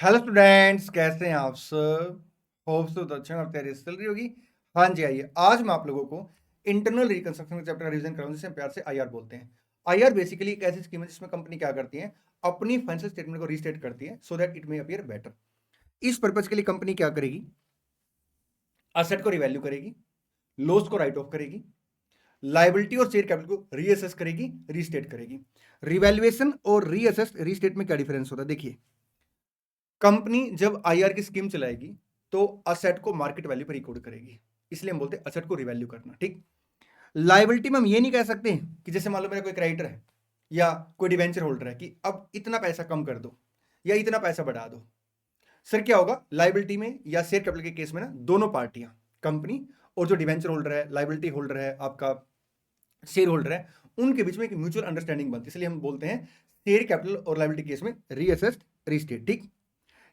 Hello students, कैसे हैं आप सब? होप सो तो अच्छा आप तैयारी चल रही होगी। हाँ जी, आइए आज मैं आप लोगों को इंटरनल रिकंस्ट्रक्शन का चैप्टर रिवीजन कराऊंगा, जिसे हम प्यार से आईआर बोलते हैं। आईआर बेसिकली एक ऐसी स्कीम है जिसमें कंपनी क्या करती है, अपनी फाइनेंशियल स्टेटमेंट को रीस्टेट करती है so that it may appear better. इस पर्पज के लिए कंपनी क्या करेगी, असेट को रिवैल्यू करेगी, लॉस को राइट ऑफ करेगी, लाइबिलिटी और शेयर कैपिटल को रीअसेस करेगी, रीस्टेट करेगी। रिवैल्यूएशन और रीअसेस रीस्टेट में क्या डिफरेंस होता है, देखिए। कंपनी जब आईआर की स्कीम चलाएगी तो असेट को मार्केट वैल्यू पर रिकॉर्ड करेगी, इसलिए हम बोलते हैं असेट को रिवैल्यू करना। ठीक। लाइबिलिटी में हम ये नहीं कह सकते कि जैसे मान लो मेरा कोई क्रेडिटर है या कोई डिवेंचर होल्डर है कि अब इतना पैसा कम कर दो या इतना पैसा बढ़ा दो। सर क्या होगा लाइबिलिटी में या शेयर कैपिटल के केस में ना, दोनों पार्टियां, कंपनी और जो डिवेंचर होल्डर है, लाइबिलिटी होल्डर है, आपका शेयर होल्डर है, उनके बीच में एक म्यूचुअल अंडरस्टैंडिंग बनती है, इसलिए हम बोलते हैं शेयर कैपिटल और लाइबिलिटी केस में रीअसेस्ड रीस्टेट। ठीक।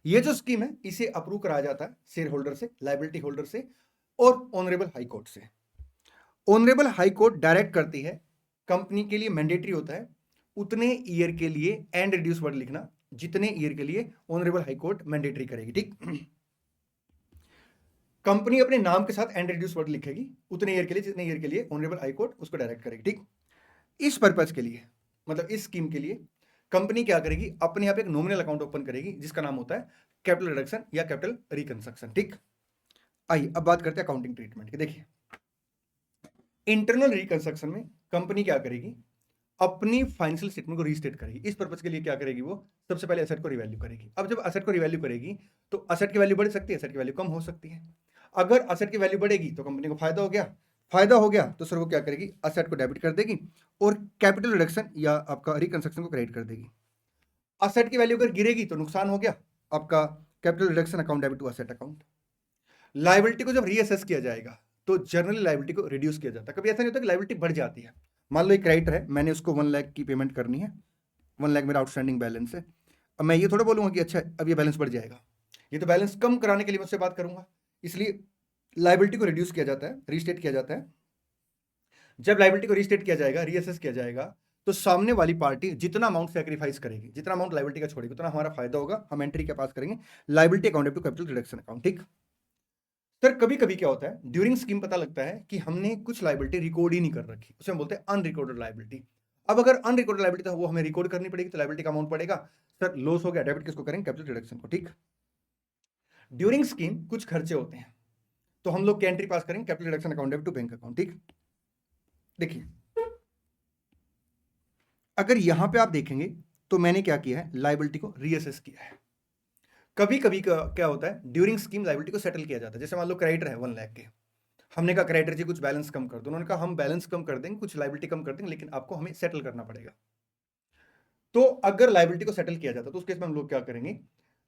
ये जो स्कीम है इसे अप्रूव कराया जाता है शेयर होल्डर से, लाइबिलिटी होल्डर से और ऑनरेबल हाई कोर्ट से। ऑनरेबल हाई कोर्ट डायरेक्ट करती है, कंपनी के लिए मैंडेटरी होता है उतने ईयर के लिए एंड रिड्यूस वर्ड लिखना जितने ईयर के लिए ऑनरेबल हाई कोर्ट मैंडेटरी करेगी। ठीक। कंपनी अपने नाम के साथ एंड रिड्यूस वर्ड लिखेगी उतने ईयर के लिए जितने ईयर के लिए ऑनरेबल हाई कोर्ट उसको डायरेक्ट करेगी। ठीक। इस पर्पज के लिए, मतलब इस स्कीम के लिए, कंपनी क्या करेगी, अपने आप एक नॉमिनल अकाउंट ओपन करेगी जिसका नाम होता है कैपिटल रिडक्शन या कैपिटल रिकंस्ट्रक्शन। ठीक। आइए अब बात करते हैं अकाउंटिंग ट्रीटमेंट की। देखिए, इंटरनल रिकंस्ट्रक्शन में कंपनी क्या करेगी, अपनी फाइनेंशियल स्टेटमेंट को रीस्टेट करेगी। इस पर्पज के लिए क्या करेगी, वो सबसे पहले एसेट को रिवैल्यू करेगी। अब जब एसेट को रिवैल्यू करेगी तो असेट की वैल्यू बढ़ सकती है, एसेट की वैल्यू कम हो सकती है। अगर असेट की वैल्यू बढ़ेगी तो कंपनी को फायदा हो गया, फायदा हो गया तो सर वो क्या करेगी, असेट को डेबिट कर देगी और कैपिटल रिडक्शन या आपका रिकंस्ट्रक्शन को क्रेडिट कर देगी। असेट की वैल्यू अगर गिरेगी तो नुकसान हो गया, आपका capital reduction account debit to asset account. Liability को जब रीअसेस किया जाएगा तो जनरली लाइबिलिटी को रिड्यूस किया जाता है। कभी ऐसा नहीं होता कि लाइबिलिटी बढ़ जाती है। मान लो एक क्रेडिटर है, मैंने उसको 1 लाख की पेमेंट करनी है, 1 लाख मेरा आउटस्टैंडिंग बैलेंस है। अब मैं ये थोड़ा बोलूंगा कि अच्छा अब ये बैलेंस बढ़ जाएगा, ये तो बैलेंस कम कराने के लिए मुझसे बात करूंगा। इसलिए लाइबिलिटी को रिड्यूस किया जाता है, रीस्टेट किया जाता है। जब लाइबिलिटी को रीस्टेट किया जाएगा, रीअसेस किया जाएगा, तो सामने वाली पार्टी जितना अमाउंट सैक्रिफाइस करेगी, जितना अमाउंट लाइबिलिटी का छोड़ेगी, उतना हमारा फायदा होगा। हम एंट्री क्या पास करेंगे, liability account to capital reduction account. ठीक। सर कभी कभी क्या होता है, ड्यूरिंग स्कीम पता लगता है कि हमने कुछ लाइबिलिटी रिकॉर्ड ही नहीं कर रखी, उसे हम बोलते हैं अनरिकॉर्डेड लाइबिलिटी। अब अगर अनरिकॉर्डेड लाइबिलिटी था वो हमें रिकॉर्ड करनी पड़ेगी, तो लाइबिलिटी का अमाउंट पड़ेगा। सर लॉस हो गया, डेबिट किसको करेंगे, कैपिटल रिडक्शन को। ठीक। ड्यूरिंग स्कीम कुछ खर्चे होते हैं तो हम लोग क्या एंट्री पास करेंगे, capital reduction account debit to bank account. ठीक। देखिए, अगर यहां पे आप देखेंगे तो मैंने क्या किया है, लाइबिलिटी को रीअसेस किया है। कभी कभी क्या होता है, ड्यूरिंग स्कीम लाइबिलिटी को सेटल किया जाता है। जैसे मान लो क्रेडिटर है 1 लाख के, हमने कहा क्रेडिटर जी कुछ बैलेंस कम कर दो, उन्होंने कहा हम बैलेंस कम कर देंगे, कुछ लाइबिलिटी कम कर देंगे, लेकिन आपको हमें सेटल करना पड़ेगा। तो अगर लाइबिलिटी को सेटल किया जाता तो उस केस में हम लोग क्या करेंगे,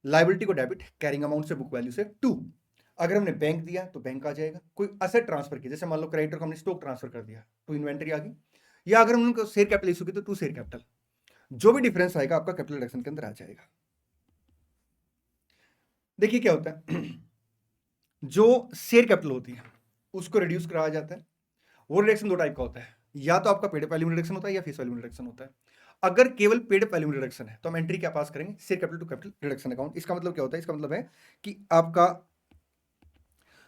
लाइबिलिटी को डेबिट कैरिंग अमाउंट से बुक वैल्यू से टू, अगर हमने बैंक दिया तो बैंक आ जाएगा। कोई असेट ट्रांसफर किया, जैसे मान लो क्रेडिटर को हमने स्टॉक ट्रांसफर कर दिया तो इन्वेंटरी आ गई, या अगर हम उनको शेयर कैपिटल इशू की तो टू शेयर कैपिटल, जो भी डिफरेंस आएगा आपका कैपिटल रिडक्शन के अंदर आ जाएगा। देखिए क्या होता है, जो शेयर कैपिटल होती है उसको रिड्यूस कराया जाता है। वो रिडक्शन दो टाइप का होता है, या तो आपका पेड वैल्यू रिडक्शन होता है या फेस वैल्यू रिडक्शन होता है। अगर केवल पेड वैल्यू रिडक्शन है तो हम एंट्री क्या पास करेंगे, share capital to capital reduction account. इसका मतलब क्या होता है, इसका मतलब है कि आपका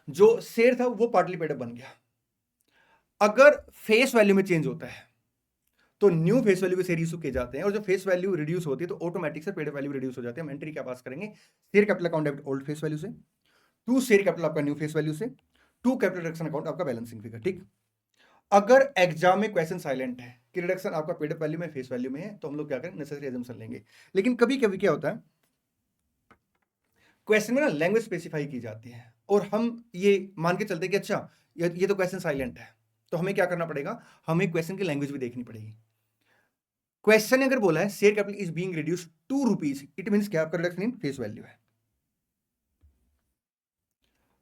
जो शेयर था वो पार्टली पेड बन गया। अगर फेस वैल्यू में चेंज होता है तो न्यू फेस वैल्यू के शेयर इशू किए जाते हैं, और जब फेस वैल्यू रिड्यूस होती है तो ऑटोमेटिक से पेड वैल्यू रिड्यूस हो जाती है। हम एंट्री क्या पास करेंगे, share capital account debit old face value से, टू शेयर कैपिटल आपका न्यू फेस वैल्यू से, टू कैपिटल रिडक्शन अकाउंट आपका बैलेंसिंग फिगर। ठीक। अगर एग्जाम में क्वेश्चन साइलेंट है कि रिडक्शन आपका पेड अप वैल्यू में फेस वैल्यू में है, तो हम लोग क्या करें, नेसेसरी एजम्पशन लेंगे। लेकिन कभी कभी क्या होता है, क्वेश्चन में ना लैंग्वेज स्पेसिफाई की जाती है और हम ये मान के चलते हैं कि अच्छा ये तो क्वेश्चन साइलेंट है, तो हमें क्या करना पड़ेगा, हमें क्वेश्चन की लैंग्वेज भी देखनी पड़ेगी। क्वेश्चन ने अगर बोला है share capital is being reduce ₹2, it means क्या, आपका रिडक्शन इन फेस वैल्यू है।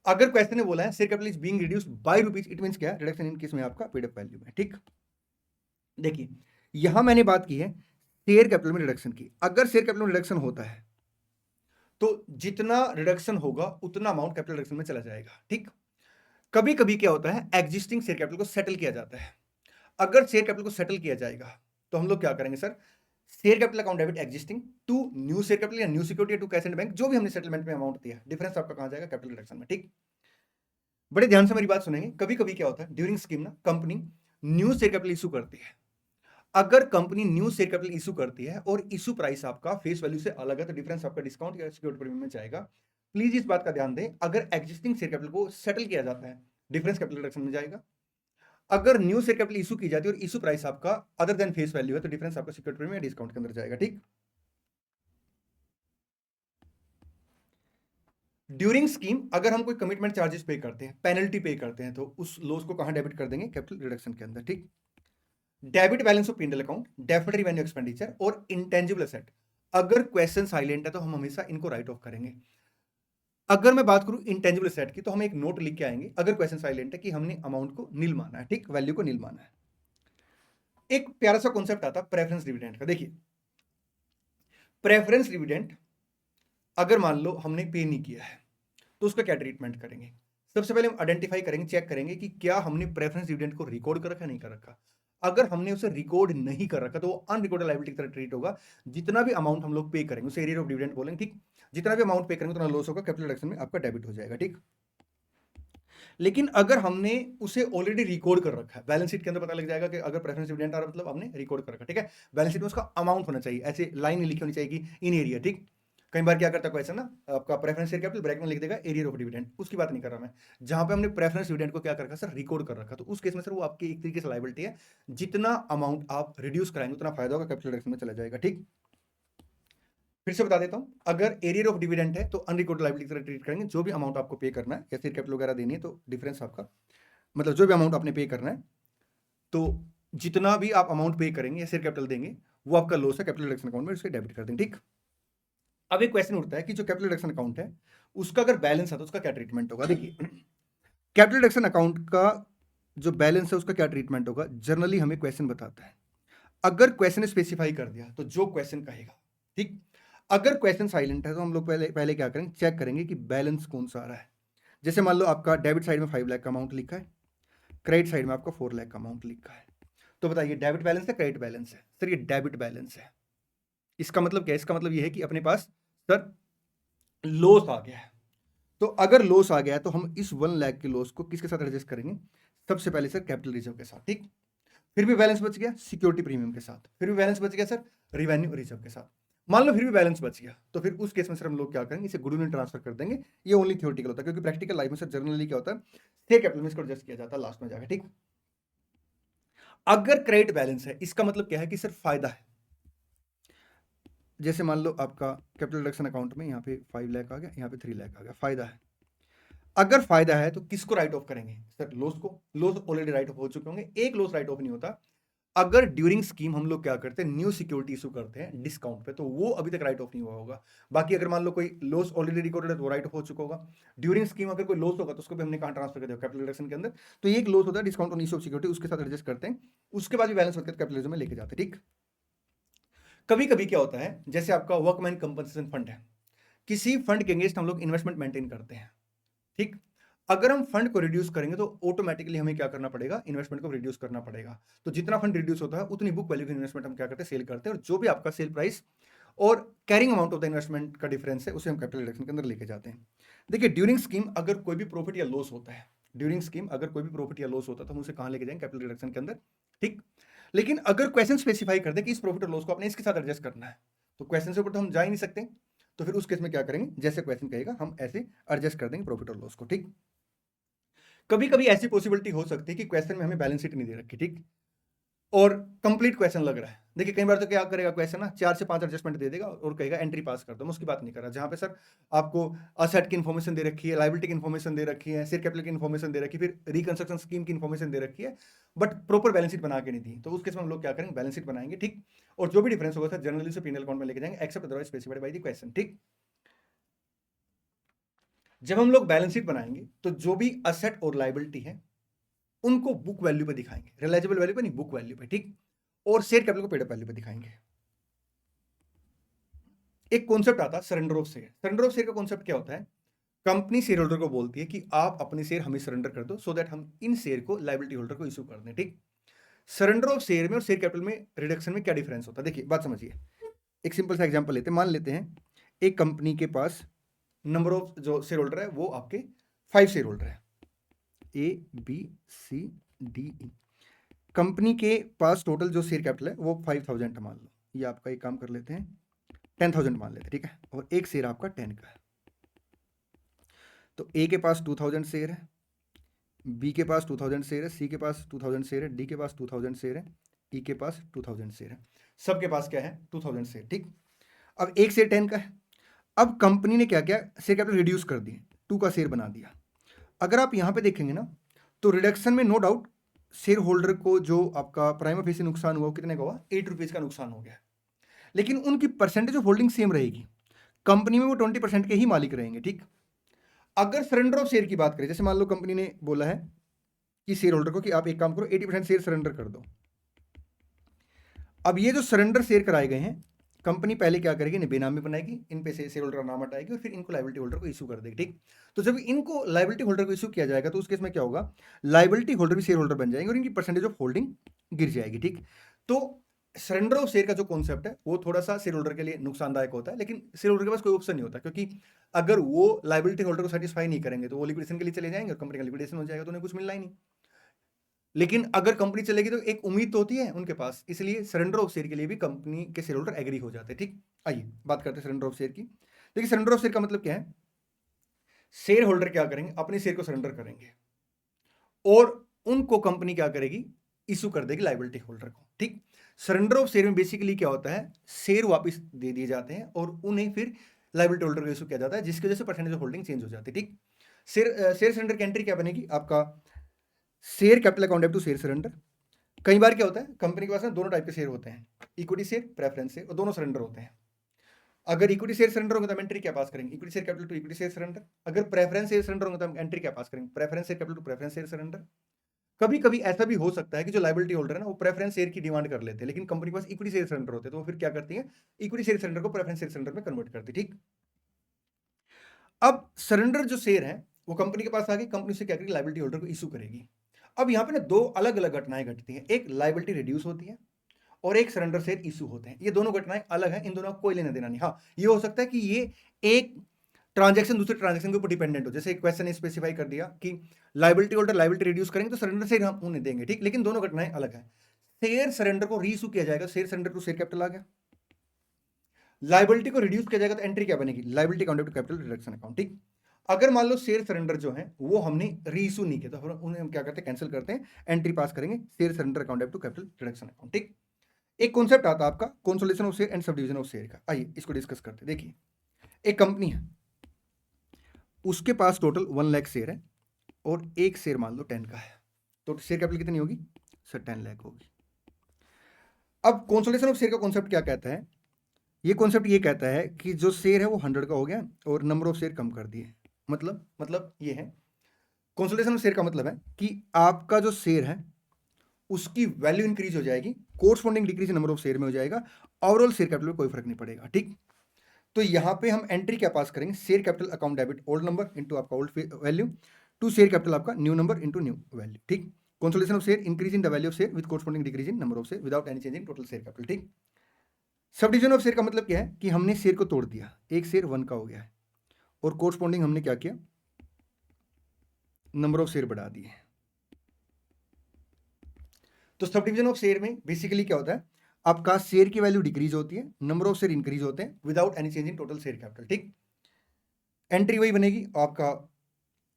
अगर क्वेश्चन ने बोला है share capital is being reduce by ₹, it means क्या, रिडक्शन इन किस में, आपका पेड अप वैल्यू में। ठीक। देखिए, यहां मैंने बात की है शेयर कैपिटल में रिडक्शन की। अगर शेयर कैपिटल में रिडक्शन होता है तो जितना रिडक्शन होगा उतना अमाउंट कैपिटल रिडक्शन में चला जाएगा। ठीक। कभी कभी क्या होता है, एग्जिस्टिंग शेयर कैपिटल को सेटल किया जाता है। अगर शेयर कैपिटल को सेटल किया जाएगा तो हम लोग क्या करेंगे sir, share capital account debit existing to new share capital या new security to cash and bank, जो भी हमने सेटलमेंट में अमाउंट दिया, डिफरेंस आपका कहां जाएगा? कैपिटल रिडक्शन में। ठीक, बड़े ध्यान से मेरी बात सुनेंगे। कभी कभी क्या होता है, ड्यूरिंग स्कीम ना company new share capital issue करती है। अगर company new share capital issue करती है और इशू प्राइस आपका फेस वैल्यू से अलग है, तो डिफरेंस आपका डिस्काउंट या सिक्योरिटी प्रीमियम में जाएगा। प्लीज इस बात का ध्यान दें, अगर एग्जिस्टिंग शेयर कैपिटल को सेटल किया जाता है, डिफरेंस कैपिटल रिडक्शन में जाएगा। अगर न्यू शेयर कैपिटल इशू की जाती है और इशू प्राइस आपका अदर देन फेस वैल्यू है, तो डिफरेंस आपका सिक्योरिटी प्रीमियम या डिस्काउंट के अंदर जाएगा। ठीक, ड्यूरिंग स्कीम अगर हम कोई कमिटमेंट चार्जेस पे करते हैं, पेनल्टी पे करते हैं, तो उस लॉस को कहां डेबिट कर देंगे? कैपिटल रिडक्शन के अंदर। ठीक, debit balance of P&L account, deferred revenue expenditure और इंटेंजिबल एसेट, अगर क्वेश्चन साइलेंट है तो हम हमेशा इनको राइट ऑफ करेंगे। अगर मैं बात करूं इंटेंजिबल एसेट की, तो हम एक नोट लिख के आएंगे अगर क्वेश्चन साइलेंट है कि हमने अमाउंट को नील माना है। ठीक, वैल्यू को नील माना है। एक प्यारा सा कॉन्सेप्ट आता है प्रेफरेंस डिविडेंड का। देखिए, प्रेफरेंस डिविडेंड अगर मान लो हमने पे नहीं किया है, तो उसका क्या ट्रीटमेंट करेंगे? सबसे पहले हम आइडेंटिफाई करेंगे, चेक करेंगे कि क्या हमने प्रेफरेंस डिविडेंड को रिकॉर्ड कर रखा, नहीं कर रखा। अगर हमने उसे रिकॉर्ड नहीं कर रखा, तो वो अनरिकॉर्डेड लायबिलिटी की तरह ट्रीट होगा। जितना भी अमाउंट हम लोग पे करेंगे उसे एरिया ऑफ डिविडेंड बोलेंगे। ठीक, जितना भी अमाउंट पे करेंगे उतना लॉस होगा, कैपिटल रिडक्शन में आपका डेबिट हो जाएगा। ठीक, लेकिन अगर हमने उसे ऑलरेडी रिकॉर्ड कर रखा है, बैलेंस शीट के अंदर पता लग जाएगा कि अगर प्रेफरेंस डिविडेंड आ रहा है मतलब हमने रिकॉर्ड कर रखा है। ठीक है, बैलेंस शीट में उसका अमाउंट होना चाहिए, ऐसे लाइन नहीं लिखी होनी चाहिए कि इन एरिया। ठीक, कई बार क्या करता है क्वेश्चन ना, आपका प्रेफरेंस शेयर कैपिटल ब्रैकेट में लिख देगा एरिया ऑफ डिविडेंड, उसकी बात नहीं कर रहा मैं। जहां पे हमने प्रेफरेंस डिविडेंड को क्या कर रखा सर, रिकॉर्ड कर रखा, तो उस केस में सर वो आपकी एक तरीके से लायबिलिटी है। जितना अमाउंट आप रिड्यूस कराएंगे उतना फायदा होगा, कैपिटल रिडक्शन में चला जाएगा। ठीक, फिर से बता देता हूं, अगर एरिया ऑफ डिविडेंड है तो अनरिकॉर्डेड लायबिलिटी की तरह ट्रीट करेंगे। जो भी अमाउंट आपको पे करना है या शेयर कैपिटल वगैरह देनी है, तो डिफरेंस आपका मतलब जो भी अमाउंट आपने पे करना है, तो जितना भी आप अमाउंट पे करेंगे या शेयर कैपिटल देंगे, वो आपका लॉस है, कैपिटल रिडक्शन अकाउंट में उसके डेबिट कर देंगे। ठीक, अब एक क्वेश्चन उठता है कि जो कैपिटल रिडक्शन अकाउंट है उसका अगर बैलेंस है तो उसका क्या ट्रीटमेंट होगा? देखिए, कैपिटल रिडक्शन अकाउंट का जो बैलेंस है उसका क्या ट्रीटमेंट होगा, जनरली हमें क्वेश्चन बताता है। अगर क्वेश्चन स्पेसिफाई कर दिया तो जो क्वेश्चन कहेगा। ठीक, अगर क्वेश्चन साइलेंट है तो हम लोग पहले पहले क्या करेंगे, चेक करेंगे कि बैलेंस कौन सा आ रहा है। जैसे मान लो आपका डेबिट साइड में 5 लाख का अमाउंट लिखा है, क्रेडिट साइड में आपका 4 लाख का अमाउंट लिखा है। तो बताइए डेबिट बैलेंस है क्रेडिट बैलेंस है? सर ये डेबिट बैलेंस है। इसका मतलब क्या है? इसका मतलब ये है कि अपने पास सर लॉस आ गया है। तो अगर लॉस आ गया है तो हम इस 1 लाख के लॉस को किसके साथ एडजस्ट करेंगे? सबसे पहले सर कैपिटल रिजर्व के साथ। ठीक, फिर भी बैलेंस बच गया सिक्योरिटी प्रीमियम के साथ, फिर भी बैलेंस बच गया सर रिवेन्यू रिजर्व के साथ। मान लो फिर भी बैलेंस बच गया, तो फिर उस केस में सर हम लोग क्या करेंगे, इसे गुडविल में ट्रांसफर कर देंगे। ये ओनली थ्योरेटिकल होता है, क्योंकि प्रैक्टिकल लाइफ में सर जनरली क्या होता है, शेयर कैपिटल में इसको एडजस्ट किया जाता है लास्ट में जाकर। ठीक, अगर क्रेडिट बैलेंस है इसका मतलब क्या है कि सर फायदा है। जैसे मान लो आपका कैपिटल रिडक्शन अकाउंट में यहाँ पे 5 लाख आ गया, यहाँ पे 3 लाख आ गया, फायदा है। अगर फायदा है तो किसको राइट ऑफ करेंगे सर? लॉस को। लॉस ऑलरेडी राइट ऑफ हो चुके होंगे, एक लॉस राइट ऑफ नहीं होता। अगर ड्यूरिंग स्कीम हम लोग क्या करते हैं, न्यू सिक्योरिटी इशू करते हैं डिस्काउंट पे, तो वो अभी तक राइट ऑफ नहीं हुआ होगा। बाकी अगर मान लो कोई लॉस ऑलरेडी रिकॉर्डेड है तो राइट ऑफ हो चुका होगा। ड्यूरिंग स्कीम अगर कोई लॉस होगा तो उसको भी हमने कहां ट्रांसफर कर दिया? कैपिटल रिडक्शन के अंदर। तो ये एक लॉस होता है discount on issue of security, उसके साथ एडजस्ट करते हैं, उसके बाद भी बैलेंस होकर कैपिटल रिजर्व में लेके जाते हैं। ठीक, कभी कभी क्या होता है, जैसे आपका वर्कमैन कंपनसेशन फंड है, किसी फंड के अगेंस्ट हम लोग इन्वेस्टमेंट मेंटेन करते हैं। ठीक, अगर हम फंड को रिड्यूस करेंगे तो ऑटोमेटिकली हमें क्या करना पड़ेगा, इन्वेस्टमेंट को रिड्यूस करना पड़ेगा। तो जितना फंड रिड्यूस होता है उतनी बुक वैल्यू की इन्वेस्टमेंट हम क्या करते हैं, सेल करते हैं, और जो भी आपका सेल प्राइस और carrying amount of the investment का डिफरेंस है उसे हम कैपिटल रिडक्शन के अंदर लेके जाते हैं। देखिए, ड्यूरिंग स्कीम अगर कोई भी प्रॉफिट या लॉस होता है, ड्यूरिंग स्कीम अगर कोई भी प्रॉफिट या लॉस होता है तो हम उसे कहां लेके जाएंगे? कैपिटल रिडक्शन के अंदर। ठीक, लेकिन अगर क्वेश्चन स्पेसिफाई कर दे कि इस प्रॉफिट और लॉस को अपने इसके साथ एडजस्ट करना है, तो क्वेश्चन से ऊपर तो हम जा ही नहीं सकते। तो फिर उस केस में क्या करेंगे, जैसे क्वेश्चन कहेगा हम ऐसे एडजस्ट कर देंगे प्रॉफिट और लॉस को। ठीक, कभी कभी ऐसी पॉसिबिलिटी हो सकती है कि क्वेश्चन में हमें बैलेंस शीट नहीं दे रखी। ठीक, और कंप्लीट क्वेश्चन लग रहा है। देखिए, कई बार तो क्या करेगा क्वेश्चन ना, 4 से 5 एडजस्टमेंट दे देगा और कहेगा एंट्री पास कर दो। मैं उसकी बात नहीं कर रहा, जहां पे सर आपको असेट की इन्फॉर्मेशन दे रखी है, लायबिलिटी की इन्फॉर्मेशन दे रखी है, शेयर कैपिटल की इन्फॉर्मेशन दे रखी है, फिर रिकंस्ट्रक्शन स्कीम की इन्फॉर्मेशन दे रखी है, बट प्रॉपर बैलेंस शीट बना के नहीं दी, तो उस केस में हम लोग क्या करेंगे, बैलेंस शीट बनाएंगे। ठीक, और जो भी डिफरेंस होगा सर जनरली से P&L अकाउंट में लेके जाएंगे, except otherwise specified by the question. ठीक, जब हम लोग बैलेंस शीट बनाएंगे तो जो भी असेट और लायबिलिटी है उनको बुक वैल्यू पे दिखाएंगे, रियलाइजेबल वैल्यू पे नहीं, बुक वैल्यू पे। ठीक, और शेयर कैपिटल को पेड अप वैल्यू पे दिखाएंगे। एक कॉन्सेप्ट आता है surrender of share. Surrender of share का कॉन्सेप्ट क्या होता है, कंपनी शेयर होल्डर को बोलती है कि आप अपने शेयर हमें सरेंडर कर दो, सो दैट हम इन शेयर को लायबिलिटी होल्डर को इशू कर दें। ठीक, सरेंडर ऑफ शेयर में और शेयर कैपिटल में रिडक्शन में क्या डिफरेंस होता है? देखिए बात समझिए, एक सिंपल सा एग्जांपल लेते हैं। मान लेते हैं एक कंपनी के पास नंबर ऑफ जो शेयर होल्डर है वो आपके 5 शेयर होल्डर है, ABCDE। कंपनी के पास टोटल जो शेयर कैपिटल है वो 5000 मान लो, ये आपका एक काम कर लेते हैं 10,000 मान लेते हैं, ठीक है, और एक शेयर आपका 10 का है। तो ए के पास 2000 शेयर है, बी के पास 2000 शेयर है, सी के पास 2000 शेयर है, डी के पास 2000 शेयर है, ई के पास 2000 शेयर है, सबके पास क्या है 2000 शेयर, ठीक। अब एक शेयर 10 का है। अब कंपनी ने क्या किया, शेयर कैपिटल रिड्यूस कर दिए, 2 का शेयर बना दिया। अगर आप यहां पे देखेंगे ना तो रिडक्शन में नो डाउट शेयर होल्डर को जो आपका प्राइम ऑफिस से नुकसान हुआ कितने का हुआ, 8 रुपीज का नुकसान हो गया, लेकिन उनकी परसेंटेज ऑफ होल्डिंग सेम रहेगी, कंपनी में वो 20% के ही मालिक रहेंगे, ठीक। अगर सरेंडर ऑफ शेयर की बात करें, जैसे मान लो कंपनी ने बोला है कि शेयर होल्डर को कि आप एक काम करो 80% शेयर सरेंडर कर दो। अब ये जो सरेंडर शेयर कराए गए हैं, कंपनी पहले क्या करेगी, इन्हें बेनामी बनाएगी, इन पे से शेयर होल्डर का नाम हटाएगी और फिर इनको लायबिलिटी होल्डर को इशू कर देगी, ठीक। तो जब इनको लायबिलिटी होल्डर को इशू किया जाएगा तो उस केस में क्या होगा, लायबिलिटी होल्डर भी शेयर होल्डर बन जाएंगे और इनकी परसेंटेज ऑफ होल्डिंग गिर जाएगी, ठीक। तो सरेंडर ऑफ शेयर का जो कॉन्सेप्ट है वो थोड़ा सा शेयर होल्डर के लिए नुकसानदायक होता है, लेकिन शेयर होल्डर के पास कोई ऑप्शन नहीं होता, क्योंकि अगर वो लायबिलिटी होल्डर को सेटिस्फाई नहीं करेंगे तो वो लिक्विडेशन के लिए चले जाएंगे और कंपनी का लिक्विडेशन हो जाएगा तो उन्हें कुछ मिलना ही नहीं। लेकिन अगर कंपनी चलेगी तो एक उम्मीद तो होती है उनके पास, इसलिए सरेंडर ऑफ शेयर के लिए भी कंपनी के शेयर होल्डर एग्री हो जाते हैं, ठीक। आइए बात करते हैं सरेंडर ऑफ शेयर की। देखिए सरेंडर ऑफ शेयर का मतलब क्या है, शेयर होल्डर क्या करेंगे, अपने शेयर को सरेंडर करेंगे और उनको कंपनी क्या करेगी, इशू कर देगी लायबिलिटी होल्डर को, ठीक। सरेंडर ऑफ शेयर में बेसिकली क्या होता है, शेयर वापस दे दिए जाते हैं और उन्हें फिर लायबिलिटी होल्डर को इशू किया जाता है, जिसकी वजह से परसेंटेज ऑफ होल्डिंग चेंज हो जाती है, ठीक। शेयर सरेंडर की एंट्री क्या बनेगी, आपका share capital account to share surrender. कई बार क्या होता है, कंपनी के पास ना दोनों टाइप के शेयर होते हैं, इक्विटी शेयर, प्रेफरेंस शेयर, और दोनों सरेंडर होते हैं। अगर इक्विटी शेयर सरेंडर होंगे तो हम एंट्री क्या पास करेंगे, equity share capital to equity share surrender. अगर प्रेफरेंस शेयर सरेंडर होंगे तो हम एंट्री क्या पास करेंगे, preference share capital to preference share surrender. कभी कभी ऐसा भी हो सकता है कि जो लायबिलिटी होल्डर है ना वो प्रेफरेंस शेयर की डिमांड कर लेते हैं, लेकिन कंपनी के पास इक्विटी शेयर सरेंडर होते हैं, तो वो फिर क्या करती है, इक्विटी शेयर सरेंडर को प्रेफरेंस शेयर सरेंडर में कन्वर्ट करती है, ठीक। अब सरेंडर जो शेयर है वो कंपनी के पास आ गई, कंपनी से क्या करेगी, लायबिलिटी होल्डर को इशू करेगी। अब यहाँ पे ना दो अलग अलग घटनाएं घटती हैं, एक लायबिलिटी रिड्यूस होती है और एक सरेंडर शेयर इशू होते हैं। ये दोनों घटनाएं अलग हैं, इन दोनों का कोई लेना देना नहीं। हाँ ये हो सकता है कि ये एक ट्रांजैक्शन दूसरे ट्रांजैक्शन के ऊपर डिपेंडेंट हो, जैसे क्वेश्चन ने स्पेसिफाई कर दिया कि लायबिलिटी होल्डर लायबिलिटी रिड्यूस करेंगे तो सरेंडर शेयर हम उन्हें देंगे, ठीक, लेकिन दोनों घटनाएं अलग है। शेयर सरेंडर को रीइशू किया जाएगा, share surrender to share capital आ गया। लायबिलिटी को रिड्यूस किया जाएगा तो एंट्री क्या बनेगी, liability account to capital reduction account, ठीक। अगर मान लो शेयर सरेंडर जो है वो हमने रीइशू नहीं किया तो उन्हें हम क्या करते हैं, कैंसिल करते हैं, एंट्री पास करेंगे share surrender account to capital reduction account, ठीक। एक कॉन्सेप्ट आता है आपका consolidation of share and subdivision of share का, आइए इसको डिस्कस करते हैं। देखिए एक कंपनी है, उसके पास टोटल 1 लाख शेयर है और एक शेयर मान लो 10 का है, तो शेयर कैपिटल कितनी होगी सर, 10 लाख होगी। अब कंसोलिडेशन ऑफ शेयर का कॉन्सेप्ट क्या कहता है, ये कॉन्सेप्ट ये कहता है कि जो शेयर है वो 100 का हो गया और नंबर ऑफ शेयर कम कर दिए। मतलब ये है, कंसोलिडेशन ऑफ शेयर का मतलब है कि आपका जो शेयर है उसकी वैल्यू इंक्रीज हो जाएगी, corresponding decrease number of share में हो जाएगा, ओवरऑल शेयर कैपिटल में कोई फर्क नहीं पड़ेगा, ठीक। तो यहां पे हम एंट्री क्या पास करेंगे, share capital account debit old number into आपका old value to share capital आपका new number into new value, ठीक। Consolidation of share increase in the value of share with corresponding decrease in number of share without any change in total share capital, ठीक। Subdivision of share का मतलब क्या है कि हमने share को तोड़ दिया, एक शेयर 1 का हो गया है और कोरस्पॉन्डिंग हमने क्या किया, नंबर ऑफ शेयर बढ़ा दिए। तो सब डिवीजन ऑफ शेयर में बेसिकली क्या होता है, आपका शेयर की वैल्यू डिक्रीज होती है, नंबर ऑफ शेयर इंक्रीज होते हैं without any change in total share capital, ठीक। एंट्री वही बनेगी आपका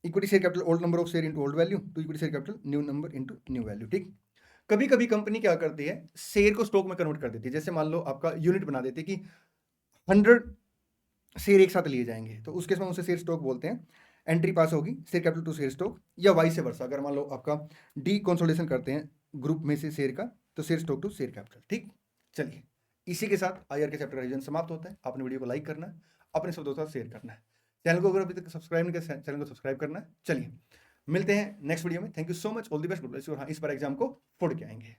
equity share capital old number of share into old value to equity share capital new number into new value, ठीक। कभी कभी company क्या करती है, शेयर को स्टॉक में कन्वर्ट कर देती है, जैसे मान लो आपका यूनिट बना देती है कि 100 शेयर एक साथ लिए जाएंगे, तो उसके समय उसे शेयर स्टॉक बोलते हैं। एंट्री पास होगी share capital to share stock, या वाइस वर्सा, अगर मान लो आपका डी कंसोलिडेशन करते हैं ग्रुप में से शेयर का, तो share stock to share capital, ठीक। चलिए इसी के साथ आईआर के चैप्टर का रिवीजन समाप्त होता है। आपने वीडियो को लाइक करना है, अपने सब दोस्तों के साथ शेयर करना है, चैनल को अगर अभी तक सब्सक्राइब नहीं किया चैनल को सब्सक्राइब करना है। चलिए मिलते हैं नेक्स्ट वीडियो में, thank you so much, all the best, good luck, और हाँ इस बार एग्जाम को फोड़ के आएंगे।